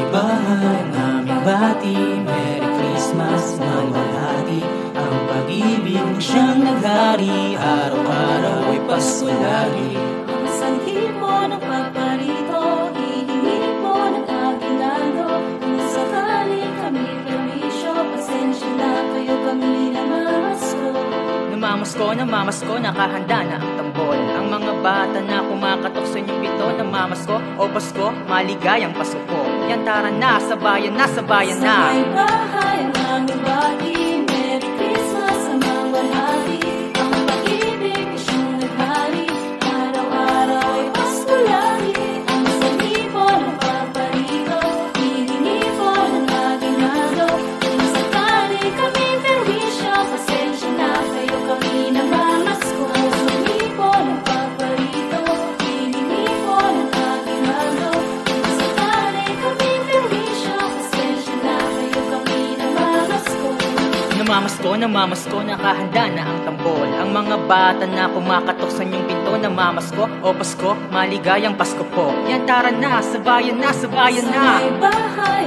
bahay naming bati, Merry Christmas, maluwalhati. Ang pag-ibig mo siyang naghari, araw-araw ay Pasko lagi. Ang sanhi po ng pagparito, hihingi po ng aginado. Kung sakali kami perwisyo, pasensya na kayo, kami namamasko. Namamasko, nakahanda na ang tambol. Ang mga bata na kumakatok sa inyong pito, namamasko o Pasko, maligayang Pasko po. Yan tara na, sabayan na, sabayan na. Sa may bahay ang aming bati, Merry Christmas ang mawalhati. Ang pag-ibig ay siyang naghari, araw-araw ay Pasko lagi. Ang sanhi po ng paparito, hihingi po ng aginado. Kung sakali kami perwisyo, pasensya na kayo, kami namamasko. Ang sanhi po ng paparito, hihingi po ng aginado. Kung sakali kami perwisyo, pasensya na kayo, kami namamasko. Namamasko, nakahanda na ang tambol. Ang mga bata na kumakatok sa inyong pinto, namamasko o Pasko, maligayang Pasko po. Yan tara na, sabayan na, sabayan na. Sa may bahay